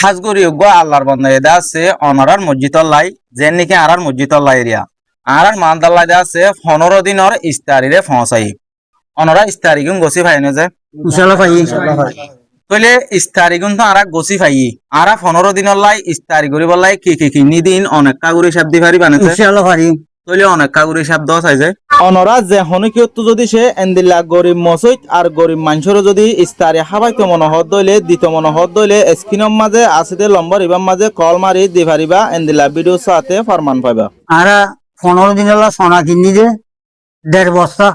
খাস করি আল্লাহর বন্ধা এদা আছে অনরার মসজিদর লাই যে নাকি আরার মসজিদর লাই এরিয়া আরার মালদার লাই আছে 15 দিনের ইস্তারিরে পৌঁছাই অনরা ইস্তারিগুন গছি ভাই না যে ইনশাআল্লাহ ভাই কইলে ইস্তারিগুন তো আরা গছি ভাই আরা 15 দিনের লাই ইস্তারি করিব লাই কি নিদিন অনেক কাগুরি শব্দ পারি বানাতে ইনশাআল্লাহ ভাই তইলে অনেক কাগুরি শব্দ আছে যে অনরা যে হনকিয়ত যদি সে এন্দিল্লা গরিব মসজিদ আর গরিব মানুষের যদি ইস্তারি হাবাইতে মনে হদ দইলে দিত মনে হদ দইলে স্ক্রিনের মাঝে আসিতে লম্বর ইবার মাঝে কল মারি দি পারিবা এন্দিল্লা ভিডিও সাথে ফরমান পাইবা আরা 15 দিন হলো সোনা কিনি দে 1.5 বস্তা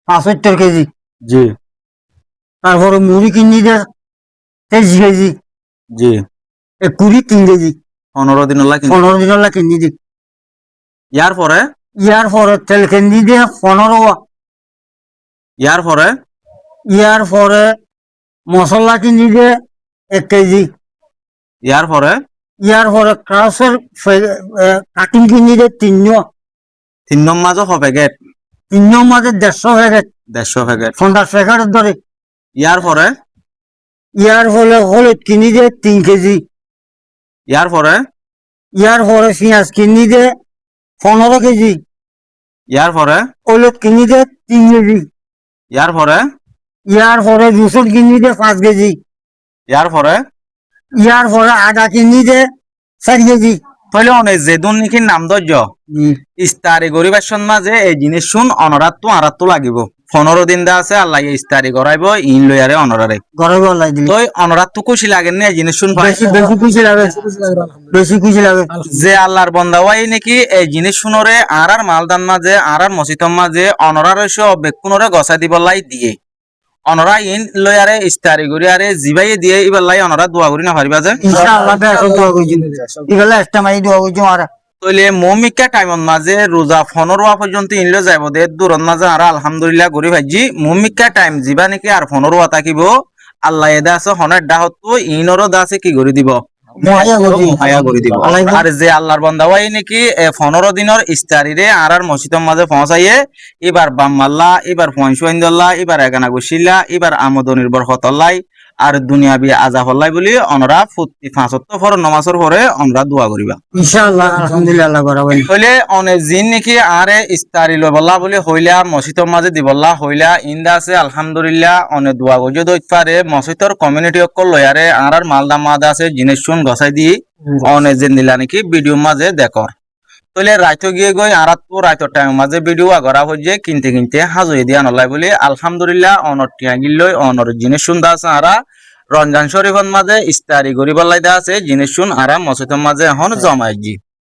75 কেজি জি তারপরে মুড়ি কিনি দে 23 কেজি জি 3 কেজি 15 দিনের লাই 15 দিন হলো কিনি দে ইয়ার পরে ইয়ার পরে তেল কিনি দে 15 ইয়ার পরে ইয়ার পরে মশলা কিনি দে 1 কেজি ইয়ার পরে ক্রাউসের কাটিং কিনি দে 3 নম্বর মাঝে হবে গেট 3 মাঝে 150 প্যাকেট 150 প্যাকেট 50 প্যাকেটের ধরে ইয়ার পরে হলুদ কিনি দে 3 কেজি ইয়ার পরে পেঁয়াজ কিনি দে 15 কেজি ইয়ার পরে হলুদ কিনি দে 3 কেজি ইয়ার পরে রসুন কিনি দে 5 কেজি ইয়ার পরে আদা কিনি দে 4 কেজি তাহলে অনেক যেদুন নাকি নাম ধৈর্য ইস্তারি গরিবের মাঝে এই জিনিস শুন অনরাত আরাত লাগিব 15 দিন দা আছে আল্লাহ ইস্তারি গড়াইব ইন লয়ারে অনরারে ঘরে বলাই দিলি তো অনরাত তো খুশি লাগে না এই জিনিস শুন ভাই বেশি খুশি লাগে যে আল্লাহর বন্দা ওয়াই নাকি এই জিনিস শুনরে আর মালদান মাঝে আর মসজিদর মাঝে অনরার বেকুনরে গছা দিবলাই দিয়ে অনরা ইন লয়ারে ইস্তারি গড়িয়ারে জিবাই দিয়ে ইবার লাই অনরা দোয়া করি না পারিবা যে ইনশাআল্লাহ বেশি দোয়া কইছি ইগলা একটা মাই দোয়া কইছি আর তইলে মমিকা টাইমত মাঝে রোজা 15 পর্যন্ত ইনলে যাইব দে দূরত মাঝে আর আলহামদুলিল্লাহ গরি ভাইজি মমিকা টাইম জিবা নাকি আর 15 থাকিব আল্লাহ এদা আছে হনের ডাহত ইনরো দা আছে কি গরি দিব মহায়া গরি দিব আর যে আল্লাহর বান্দা ওই নাকি 15 দিনের ইস্তারিরে আর মসজিদের মাঝে পৌঁছাইয়ে এবার বাম্মাল্লাহ এবার পয়সুইন্দল্লাহ এবার এগানা গুছিলা এবার আমদনির বরকতল্লাই আর দুনিয়াবি আজাফল্লাই বলি অনরা প্রতি 75 পর নমাজের পরে আমরা দোয়া করিবা ইনশাআল্লাহ আলহামদুলিল্লাহ করাবেন হইলে অনেক জিন নাকি আরে ইস্তারি লবল্লা বলি হইলা মসজিদের মাঝে দিবল্লা হইলা ইন্দা আছে আলহামদুলিল্লাহ অনেক দোয়া গজে দইত পারে মসজিদের কমিউনিটি অকল লয়ারে আর মালদা মাদা আছে জিনিস শুন গছাই দি অনেক জিন দিলা নাকি ভিডিও মাঝে দেখর তইলে রাইতো গিয়ে গই রাইতর টাইম মাঝে ভিডিও আগরা হইছে কিনতে হাজুই দিয়া নলাই বলি আলহামদুলিল্লাহ অনর টিয়া গিলই অনর জিনিস শুন দা আছে আরা রমজান শরীফের মাঝে ইস্তারি গরিবাল্লাই দা আছে জিনিস শুন আরা মসজিদের মাঝে এখন জমাইজি